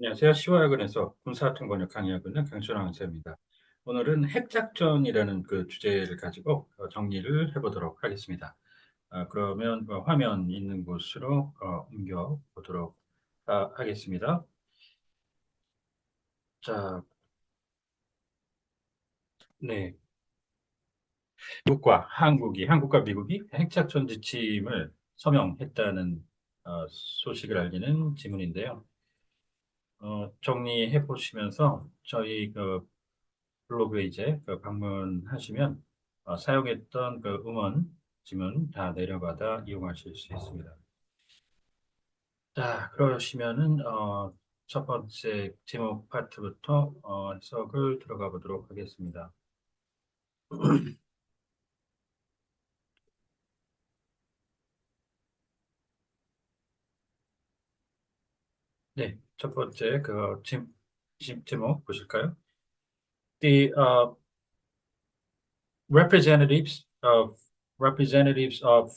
안녕하세요. 시화학원에서 군사학종 번역 강의하고 있는 강춘환 강사입니다. 오늘은 핵작전이라는 그 주제를 가지고 정리를 해보도록 하겠습니다. 그러면 화면 있는 곳으로 옮겨 보도록 하겠습니다. 자, 네. 한국과 미국이 핵작전 지침을 서명했다는 소식을 알리는 지문인데요. 정리해 보시면서 저희 블로그에 이제 방문하시면 사용했던 그 음원 지문 다 내려받아 이용하실 수 있습니다. 자, 그러시면은 첫 번째 제목 파트부터 해석을 들어가 보도록 하겠습니다. 네, 첫 번째 제목 보실까요? The representatives of representatives of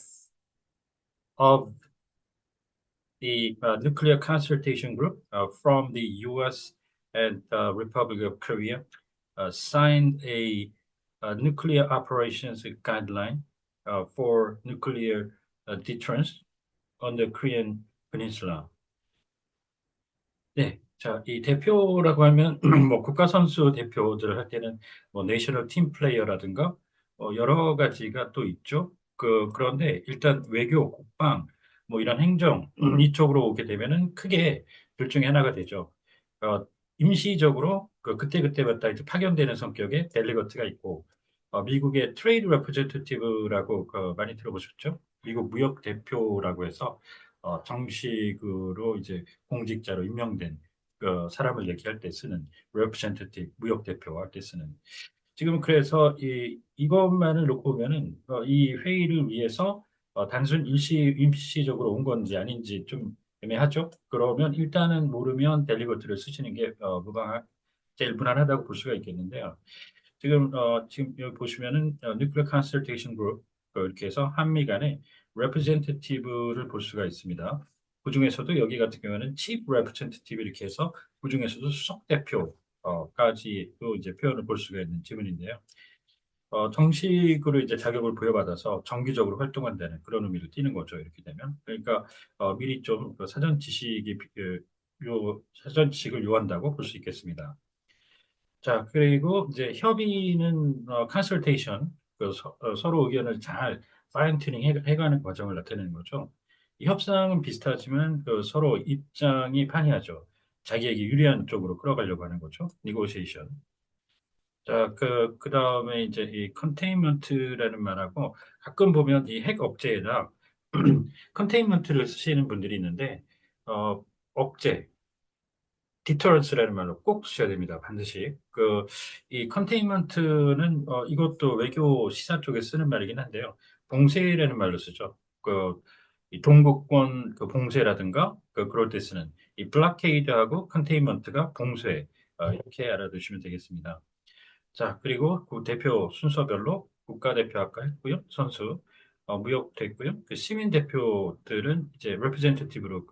the Nuclear Consultation Group from the U.S. and Republic of Korea signed a nuclear operations guideline for nuclear deterrence on the Korean Peninsula. 네, 자, 이 대표라고 하면 뭐 국가 선수 대표들을 할 때는 뭐 내셔널 팀 플레이어라든가 여러 가지가 또 있죠. 그런데 일단 외교, 국방, 뭐 이런 행정 이쪽으로 오게 되면은 크게 둘 중에 하나가 되죠. 어, 임시적으로 그때그때마다 이제 파견되는 성격의 델리거트가 있고 미국의 트레이드 레프레젠테티브라고 많이 들어보셨죠? 미국 무역 대표라고 해서 정식으로 이제 공직자로 임명된 사람을 얘기할 때 쓰는 representative 무역 대표 할 때 쓰는 지금 그래서 이것만을 놓고 보면은 이 회의를 위해서 단순 임시적으로 온 건지 아닌지 좀 애매하죠. 그러면 일단은 모르면 델리버트를 쓰시는 게 제일 무난하다고 볼 수가 있겠는데요. 지금 여기 보시면은 Nuclear Consultation Group 이렇게 해서 한미 간의 representative를 볼 수가 있습니다. 그중에서도 여기 같은 경우는 chief representative 이렇게 해서 그중에서도 수석 대표까지도 이제 표현을 볼 수가 있는 지문인데요. 정식으로 이제 자격을 부여받아서 정기적으로 활동한다는 그런 의미를 띠는 거죠. 이렇게 되면 그러니까 미리 좀그 사전 지식을 요한다고 볼 수 있겠습니다. 자, 그리고 이제 협의는 컨설테이션, 서로 의견을 잘 파인 튜닝 해가는 과정을 나타내는 거죠. 이 협상은 비슷하지만 서로 입장이 판이하죠. 자기에게 유리한 쪽으로 끌어가려고 하는 거죠. 니고시에이션. 자, 그 다음에 이제 이 컨테인먼트라는 말하고 가끔 보면 이 핵 억제에다 컨테인먼트를 쓰시는 분들이 있는데, 억제, 디터런스라는 말로 꼭 쓰셔야 됩니다. 반드시. 이 컨테인먼트는 이것도 외교 시사 쪽에 쓰는 말이긴 한데요. 봉쇄라는 말로 쓰죠. 이 동북권 봉쇄라든가 그럴 때 쓰는 이 블락케이드하고 컨테인먼트가 봉쇄 이렇게 알아두시면 되겠습니다. 자, 그리고 그 대표 순서별로 국가대표 아까 했고요. 선수 무역도 했고요. 그 시민 대표들은 이제 representative로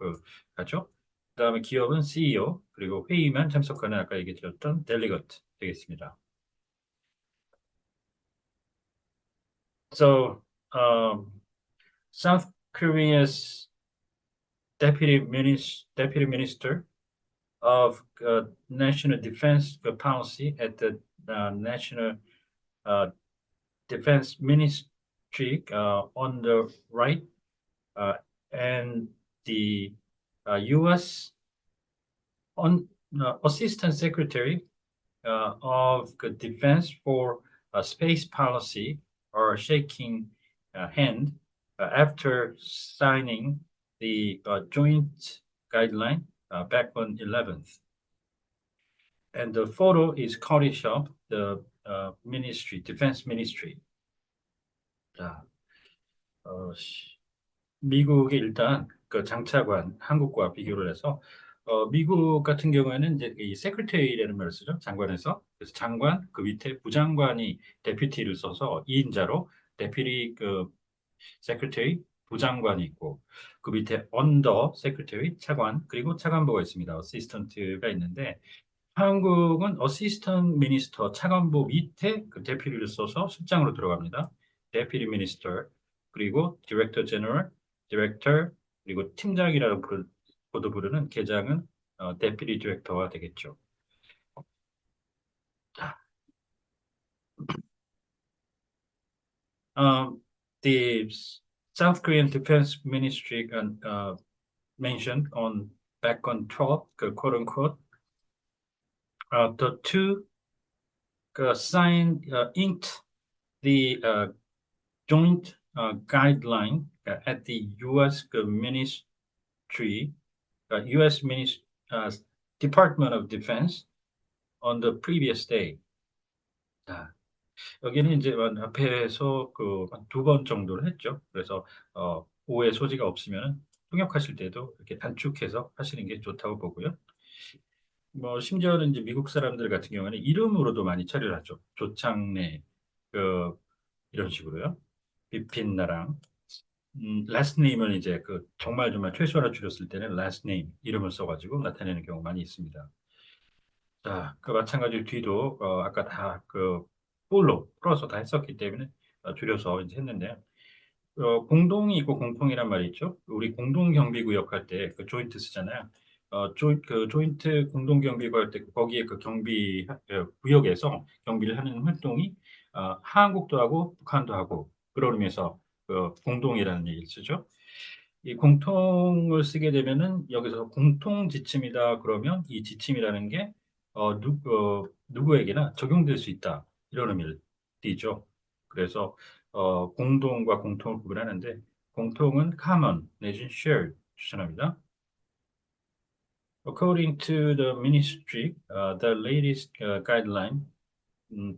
가죠. 그다음에 기업은 CEO 그리고 회의만 참석하는 아까 얘기 드렸던 delegate 되겠습니다. So, South Korea's deputy minister of national defense policy at the national uh, defense ministry on the right uh, and the U.S. on Assistant Secretary of the Defense for Space Policy are shaking hand after signing the joint guideline back on 11th. And the photo is Curtis Shop, the Defense Ministry. 자, 어, 미국의 일단 그 장차관 한국과 비교를 해서 미국 같은 경우에는 이제 이 세크레터리라는 말을 쓰죠. 장관에서. 그래서 장관 그 밑에 부장관이 데퓨티를 써서 2인자로 데퓨티 세크레터리 부장관이 있고 그 밑에 언더 세크레터리 차관 그리고 차관보가 있습니다. 어시스턴트가 있는데 한국은 어시스턴트 미니스터 차관보 밑에 그 대피리를 써서 실장으로 들어갑니다. 대피리 미니스터 그리고 디렉터 제너럴, 디렉터 그리고 팀장이라고 도 부르는 계장은 대피리 디렉터가 되겠죠. Um, the South Korean Defense Ministry mentioned on back on 12, quote unquote, the two signed, inked the joint guideline at the U.S. Ministry, U.S. uh, Department of Defense on the previous day. 자, 여기는 이제 앞에서 두 번 정도를 했죠. 그래서 오해 소지가 없으면 통역하실 때도 이렇게 단축해서 하시는 게 좋다고 보고요. 뭐 심지어는 이제 미국 사람들 같은 경우에는 이름으로도 많이 처리를 하죠. 조창래 그 이런 식으로요. 비핀나랑 last name을 이제 정말 정말 최소한을 줄였을 때는 last name 이름을 써가지고 나타내는 경우 많이 있습니다. 자, 마찬가지로 뒤도 아까 다 풀로 풀어서 다 했었기 때문에 줄여서 이제 했는데 공동이 있고 공통이란 말이 있죠. 우리 공동 경비구역 할 때 그 조인트 쓰잖아요. 조인트 공동 경비구역 할 때 거기에 그 경비 구역에서 경비를 하는 활동이 한국도 하고 북한도 하고 그런 의미에서 공동이라는 얘기를 쓰죠. 이 공통을 쓰게 되면은 여기서 공통 지침이다 그러면 이 지침이라는 게 누구에게나 적용될 수 있다 이런 의미를 띠죠. 그래서 공동과 공통을 구분하는데 공통은 common 내지는 shared 추천합니다. According to the ministry, the latest guideline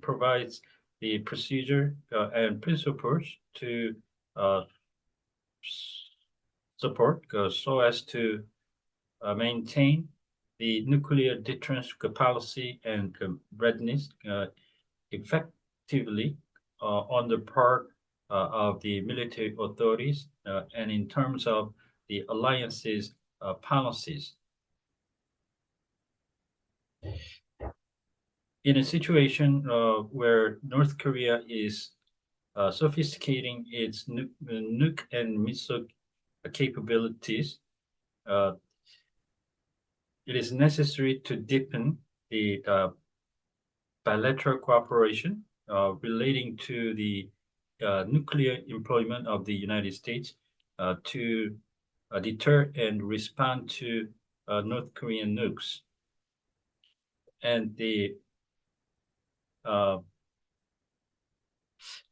provides the procedure and principles to uh, support so as to maintain the nuclear deterrence policy and readiness effectively on the part of the military authorities and in terms of the alliance's policies. In a situation where North Korea is sophisticating its nuke and missile capabilities, uh, it is necessary to deepen the bilateral cooperation relating to the nuclear employment of the United States to deter and respond to North Korean nukes. And uh,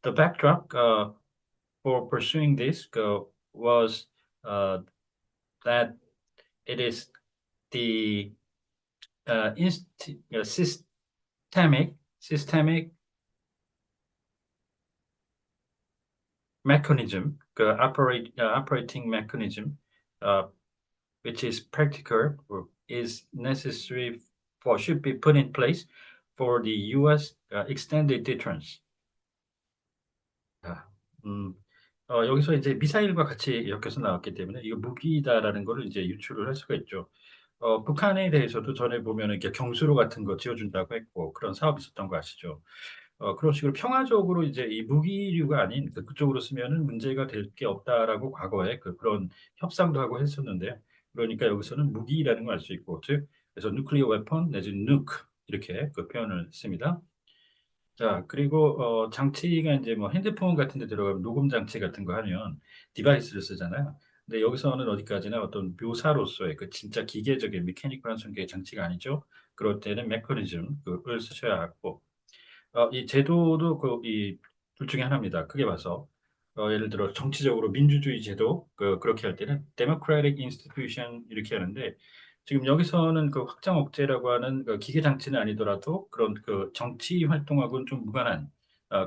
the backdrop for pursuing this was that it is the systemic mechanism, operating mechanism, which is practical or is necessary for should be put in place for the U.S. Extended deterrence. 자, 여기서 이제 미사일과 같이 엮여서 나왔기 때문에 이거 무기다라는 거를 이제 유추를 할 수가 있죠. 북한에 대해서도 전에 보면 이렇게 경수로 같은 거 지어준다고 했고 그런 사업이 있었던 거 아시죠? 그런 식으로 평화적으로 이제 이 무기류가 아닌 그쪽으로 쓰면은 문제가 될 게 없다라고 과거에 그런 협상도 하고 했었는데 그러니까 여기서는 무기라는 걸 알 수 있고 즉 그래서 nuclear weapon 내지 nuke 이렇게 그 표현을 씁니다. 자, 그리고 장치가 이제 뭐 핸드폰 같은 데 들어가면 녹음 장치 같은 거 하면 디바이스를 쓰잖아요. 근데 여기서는 어디까지나 어떤 묘사로서의 그 진짜 기계적인 메커니컬한 성격의 장치가 아니죠. 그럴 때는 메커니즘 그걸 쓰셔야 하고 이 제도도 이 둘 중에 하나입니다. 크게 봐서 예를 들어 정치적으로 민주주의 제도 그렇게 할 때는 democratic institution 이렇게 하는데 지금 여기서는 확장 억제라고 하는 기계 장치는 아니더라도 그런 정치 활동하고는 좀 무관한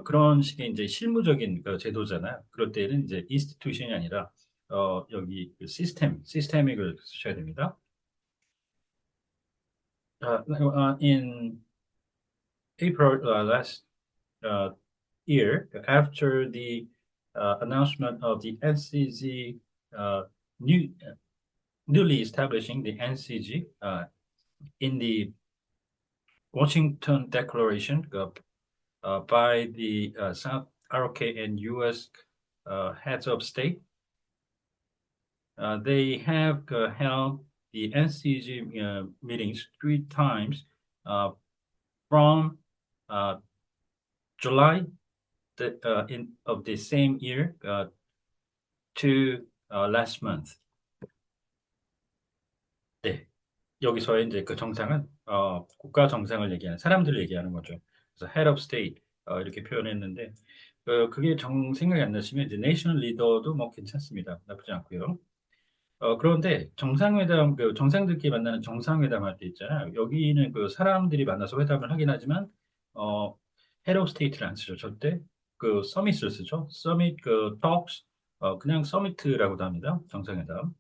그런 식의 이제 실무적인 제도잖아요. 그럴 때는 이제 institution이 아니라 여기 시스템ic을 쓰셔야 됩니다. In April last uh, year, after the announcement of the NCG new newly establishing the NCG in the Washington Declaration by the South ROK and U.S. Heads of state. They have held the NCG meetings 3 times from July of the same year to last month. 네, 여기서의 이제 그 정상은 국가 정상을 얘기하는 사람들을 얘기하는 거죠. 그래서 head of state 이렇게 표현했는데 그게 생각이 안 나시면 이제 national leader도 뭐 괜찮습니다. 나쁘지 않고요. 그런데 정상회담, 정상들끼리 만나는 정상회담 할 때 있잖아요. 여기는 그 사람들이 만나서 회담을 하긴 하지만, 어, head of state를 안 쓰죠. 절대. 그 서밋을 쓰죠. 서밋, talks, 그냥 서미트라고도 합니다. 정상회담.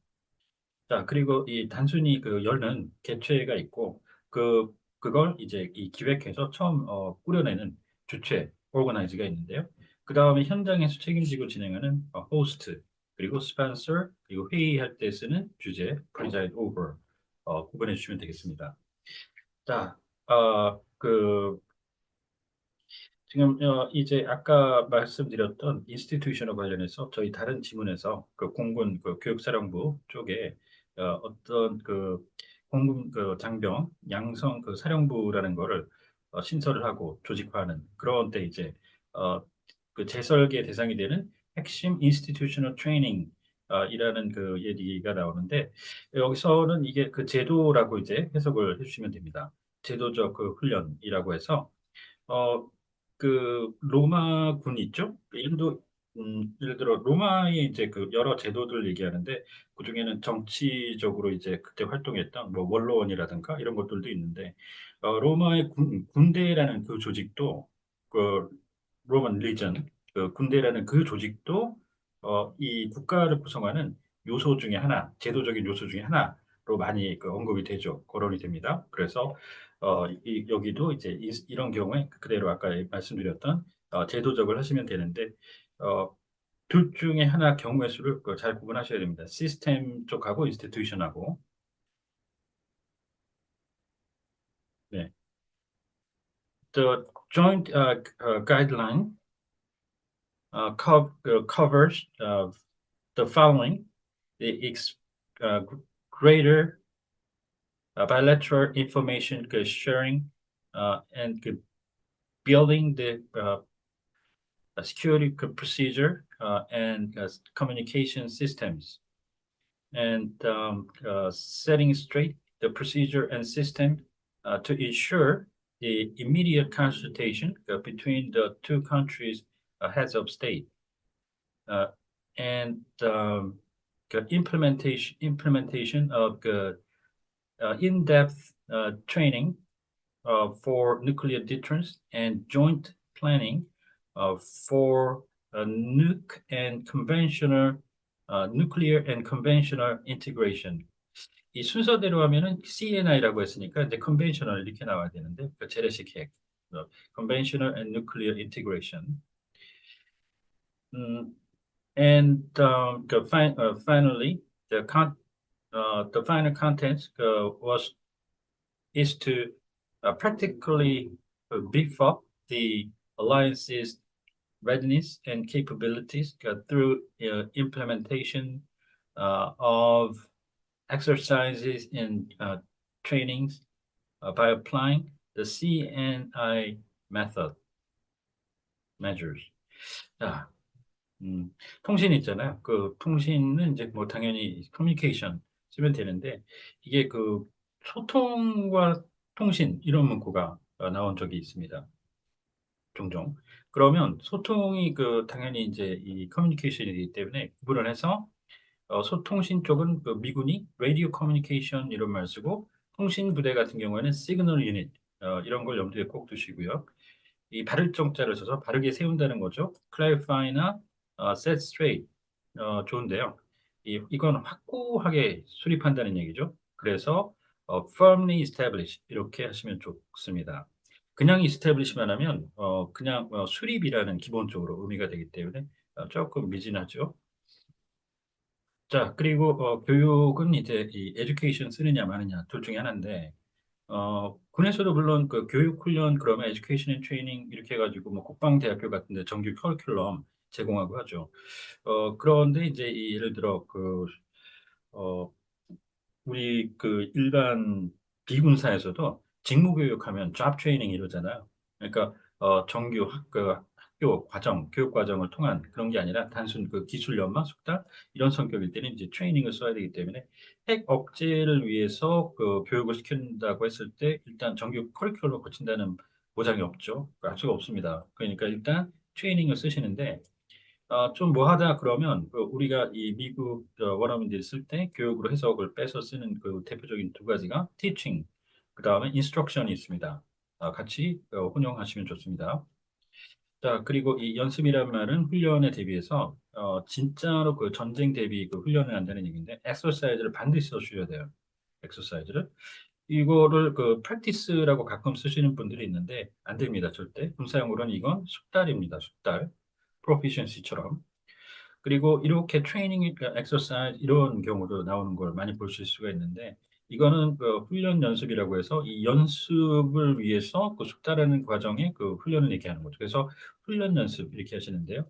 자, 그리고 이 단순히 그 열는 개최가 있고, 그걸 이제 이 기획해서 처음 꾸려내는 주최, 오거나이즈가 있는데요. 그 다음에 현장에서 책임지고 진행하는 호스트, 그리고 스폰서, 그리고 회의할 때 쓰는 주제, preside over, 구분해 주시면 되겠습니다. 자, 지금 이제 아까 말씀드렸던 인스티튜션과 관련해서 저희 다른 지문에서 그 공군 그 교육사령부 쪽에 어떤 그 공군 그 장병 양성 그 사령부라는 거를 신설을 하고 조직화하는 그런 때 이제 어, 그 재설계 대상이 되는 핵심 인스티튜셔널 트레이닝 이라는 그 얘기가 나오는데 여기서는 이게 그 제도라고 이제 해석을 해주시면 됩니다. 제도적 그 훈련이라고 해서 어, 로마 군 있죠? 예를 들어 로마의 이제 그 여러 제도들 얘기하는데 그 중에는 정치적으로 이제 그때 활동했던 뭐 원로원이라든가 이런 것들도 있는데 로마의 군대라는 그 조직도 그 로만 리전 그 군대라는 그 조직도 이 국가를 구성하는 요소 중에 하나, 제도적인 요소 중에 하나로 많이 그 언급이 되죠. 거론이 됩니다. 그래서 여기도 이제 이런 경우에 그대로 아까 말씀드렸던 제도적을 하시면 되는데 어, 둘 중에 하나 경우의 수를 잘 구분하셔야 됩니다. 시스템 쪽하고 인스티튜션하고 네. The joint guideline covers the following: the greater bilateral information sharing and building the security procedure and communication systems and setting straight the procedure and system to ensure the immediate consultation between the two countries' heads of state uh, and the implementation of the in-depth training for nuclear deterrence and joint planning for nuclear and conventional integration. 이 순서대로 하면은 CNI라고 했으니까 이제 conventional 이렇게 나와야 되는데 그 재래식 핵, conventional and nuclear integration. And finally, the final content is to practically beef up the alliance's readiness and capabilities through implementation of exercises and trainings by applying the CNI method measures. 자, 통신 있잖아요. 그 통신은 이제 뭐 당연히 커뮤니케이션 쓰면 되는데 이게 그 소통과 통신 이런 문구가 나온 적이 있습니다. 종종. 그러면 소통이 당연히 이제 이 커뮤니케이션이기 때문에 구분을 해서 소통신 쪽은 그 미군이 라디오 커뮤니케이션 이런 말 쓰고 통신 부대 같은 경우에는 시그널 유닛 이런 걸 염두에 꼭 두시고요. 이 바를 정자를 써서 바르게 세운다는 거죠. clarify나 set straight 좋은데요. 이건 확고하게 수립한다는 얘기죠. 그래서 firmly establish 이렇게 하시면 좋습니다. 그냥 establish만 하면 그냥 수립이라는 기본적으로 의미가 되기 때문에 조금 미진하죠. 자, 그리고 교육은 이제 이 에듀케이션 쓰느냐 마느냐 둘 중에 하나인데 군에서도 물론 그 교육 훈련 그러면 에듀케이션 앤 트레이닝 이렇게 해가지고 뭐 국방대학교 같은데 정규 커리큘럼 제공하고 하죠. 그런데 이제 이 예를 들어 어, 우리 그 일반 비군사에서도 직무교육하면 잡 트레이닝 이러잖아요. 그러니까 정규 학교 과정, 교육 과정을 통한 그런 게 아니라 단순 그 기술 연마, 숙달 이런 성격일 때는 이제 트레이닝을 써야 되기 때문에 핵 억제를 위해서 그 교육을 시킨다고 했을 때 일단 정규 커리큘럼을 거친다는 보장이 없죠. 알 수가 없습니다. 그러니까 일단 트레이닝을 쓰시는데 좀 뭐하다 그러면 그 우리가 이 미국 원어민들이 쓸 때 교육으로 해석을 빼서 쓰는 그 대표적인 두 가지가 teaching, 그 다음에 instruction이 있습니다. 같이 혼용하시면 좋습니다. 자, 그리고 이 연습이란 말은 훈련에 대비해서 진짜로 그 전쟁 대비 그 훈련을 한다는 얘기인데 exercise를 반드시 써주셔야 돼요. exercise를. 이거를 그 practice라고 가끔 쓰시는 분들이 있는데 안 됩니다. 절대. 군사용어로는 이건 숙달입니다. 숙달. proficiency처럼. 그리고 이렇게 트레이닝 엑서사이즈 이런 경우도 나오는 걸 많이 볼 수 있을 수가 있는데 이거는 그 훈련 연습이라고 해서 이 연습을 위해서 그 숙달하는 과정에 그 훈련을 얘기하는 거죠. 그래서 훈련 연습 이렇게 하시는데요.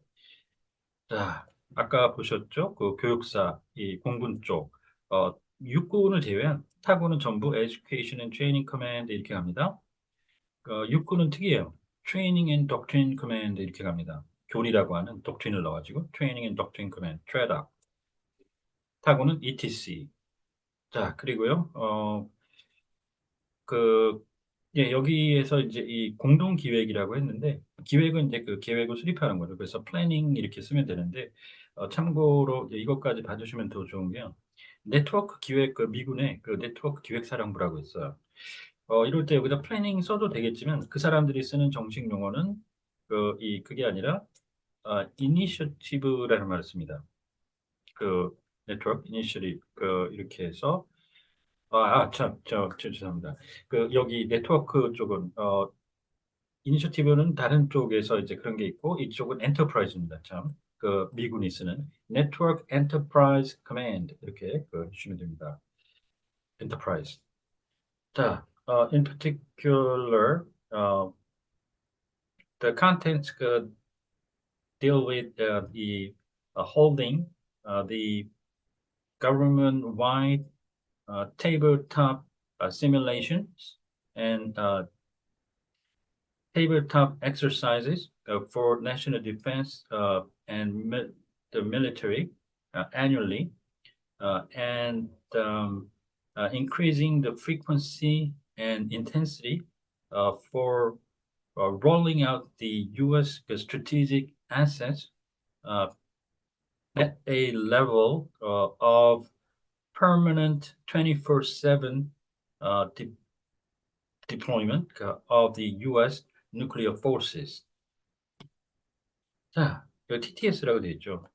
자, 아까 보셨죠? 그 교육사, 이 공군 쪽, 육군을 제외한 타군은 전부 Education and Training Command 이렇게 갑니다. 육군은 특이해요. Training and Doctrine Command 이렇게 갑니다. 교리라고 하는 독트린을 넣어가지고 Training and Doctrine Command, TREDA. 타고는 ETC. 자, 그리고요, 그, 예, 여기에서 이제 이 공동 기획이라고 했는데, 기획은 이제 그 계획을 수립하는 거죠. 그래서 플래닝 이렇게 쓰면 되는데, 참고로 이제 이것까지 봐주시면 더 좋은 게요. 네트워크 기획, 그 미군의 그 네트워크 기획사령부라고 있어요. 이럴 때 여기다 플래닝 써도 되겠지만, 그 사람들이 쓰는 정식 용어는 그게 아니라, 이니셔티브라는 말을 씁니다. 그 네트워크 이니셔티브, 이렇게 해서 참, 죄송합니다. 그, 여기 네트워크 쪽은, 이니셔티브는 다른 쪽에서 이제 그런 게 있고, 이쪽은 엔터프라이즈입니다. 참. 그, 미군이 쓰는 Network Enterprise Command. 이렇게 주시면 됩니다. Enterprise. 자, in particular, the contents deal with the holding the government-wide tabletop simulations and tabletop exercises for national defense and the military annually, and increasing the frequency and intensity for rolling out the U.S. strategic assets uh, at a level of permanent 24/7 deployment of the U.S. nuclear forces. 자, 그 TTS라고 되어 있죠.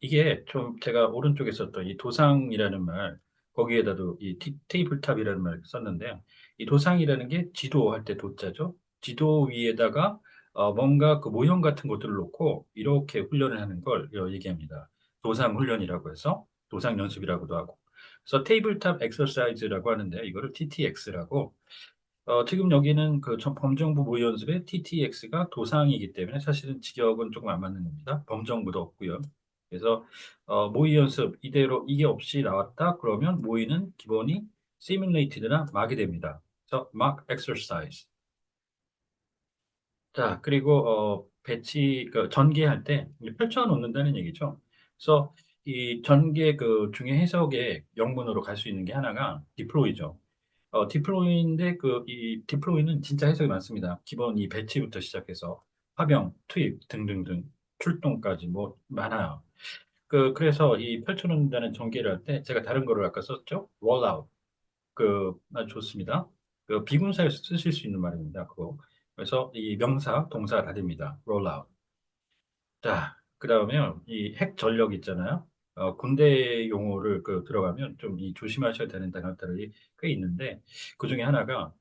이게 좀 제가 오른쪽에 썼던 이 도상이라는 말, 거기에다도 이 테이블탑이라는 말 썼는데요. 이 도상이라는 게 지도할 때 도자죠. 지도 위에다가 뭔가 그 모형 같은 것들을 놓고 이렇게 훈련을 하는 걸 얘기합니다. 도상 훈련이라고 해서 도상 연습이라고도 하고. 그래서 테이블탑 엑서사이즈라고 하는데 이거를 TTX라고 지금 여기는 그 범정부 모의연습의 TTX가 도상이기 때문에 사실은 직역은 조금 안 맞는 겁니다. 범정부도 없고요. 그래서 모의연습 이대로 이게 없이 나왔다 그러면 모의는 기본이 simulated나 막이 됩니다. 그래서 mock exercise. 자, 그리고 배치 전개할 때 펼쳐 놓는다는 얘기죠. 그래서 이 전개 그 중에 해석의 영문으로 갈 수 있는 게 하나가 deploy죠. 디플로이인데 이 디플로이는 진짜 해석이 많습니다. 기본 이 배치부터 시작해서 화병, 투입 등등등 출동까지 뭐 많아요. 그래서 이 펼쳐놓는다는 전개를 할 때 제가 다른 거를 아까 썼죠? rollout. 아주 좋습니다. 비군사에서 쓰실 수 있는 말입니다. 그거. 그래서 이 명사, 동사 다 됩니다. rollout. 자, 그 다음에 이 핵 전력 있잖아요. 군대 용어를 들어가면 좀 이 조심하셔야 되는 단어들이 꽤 있는데 그 중에 하나가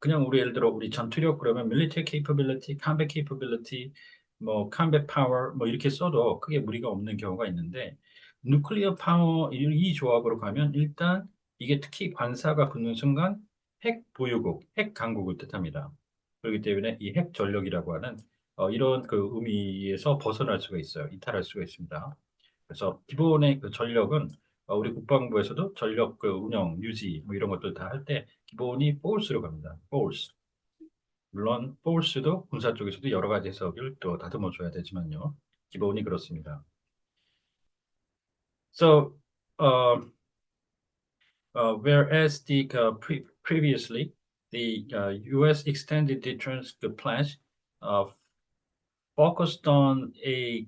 그냥 우리 예를 들어 우리 전투력 그러면 military capability, combat capability 뭐 컴뱃 파워 뭐 이렇게 써도 크게 무리가 없는 경우가 있는데 누클리어 파워 이 조합으로 가면 일단 이게 특히 관사가 붙는 순간 핵 보유국, 핵 강국을 뜻합니다. 그렇기 때문에 이 핵 전력이라고 하는 이런 그 의미에서 벗어날 수가 있어요. 이탈할 수가 있습니다. 그래서 기본의 그 전력은 우리 국방부에서도 전력 그 운영, 유지 뭐 이런 것들 다 할 때 기본이 force로 갑니다. force. 물론 force도 군사 쪽에서도 여러 가지 해석을 또 다듬어 줘야 되지만요. 기본이 그렇습니다. So, whereas previously the U.S. extended deterrence pledge uh, focused on a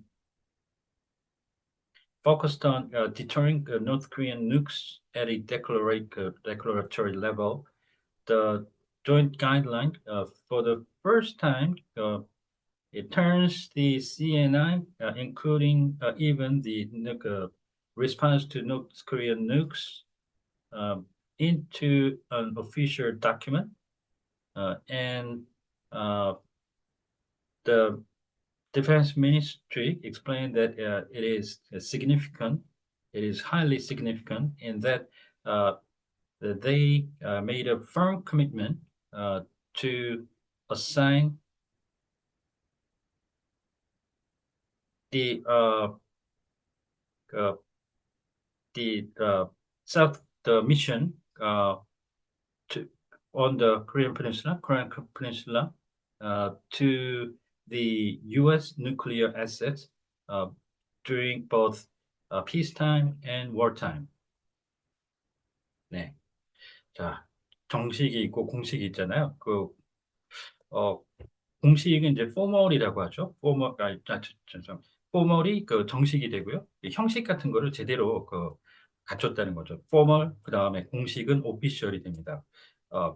focused on deterring North Korean nukes at a declaratory level, the joint guideline for the first time it turns the CNI, including even the response to North Korean nukes, um, into an official document, and uh, the Defense Ministry explained that it is significant, it is highly significant in that uh, they made a firm commitment to assign the uh, the South the mission to on the Korean Peninsula to the U.S. nuclear assets uh, during both peacetime and wartime. 네, 자 정식이 있고 공식이 있잖아요. 어, 공식은 이제 포멀이라고 하죠. 포멀이 그 정식이 되고요. 이 형식 같은 거를 제대로 갖췄다는 거죠. 포멀, 그 다음에 공식은 오피셜이 됩니다.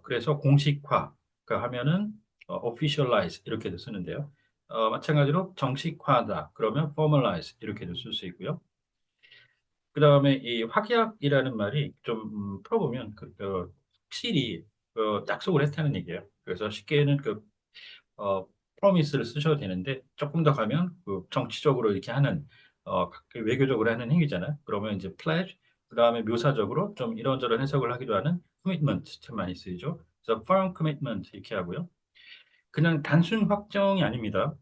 그래서 공식화 하면은 officialize 이렇게도 쓰는데요. 마찬가지로 정식화다. 그러면 formalize 이렇게도 쓸 수 있고요. 그 다음에 이 확약이라는 말이 좀 풀어보면 확실히 약속을 했다는 얘기예요. 그래서 쉽게는 프로미스를 쓰셔도 되는데 조금 더 가면 정치적으로 이렇게 하는 그 외교적으로 하는 행위잖아요. 그러면 이제 pledge 그다음에 묘사적으로 좀 이런저런 해석을 하기도 하는 commitment 참 많이 쓰이죠. 그래서 firm commitment 이렇게 하고요. 그냥 단순 확정이 아닙니다.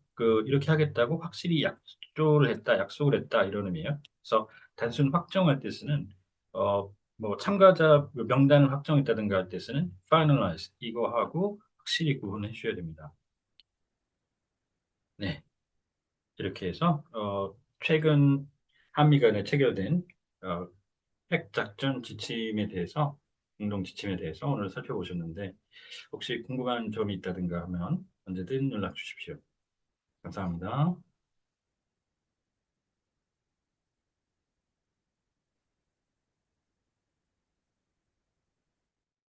이렇게 하겠다고 확실히 약조를 했다, 약속을 했다 이런 의미예요. 그래서 단순 확정할 때 쓰는 뭐 참가자 명단을 확정했다든가 할 때 쓰는 finalize 이거하고 확실히 구분해 주셔야 됩니다. 네. 이렇게 해서 최근 한미 간에 체결된 어, 핵작전 지침에 대해서 공동 지침에 대해서 오늘 살펴보셨는데 혹시 궁금한 점이 있다든가 하면 언제든 연락 주십시오. 감사합니다.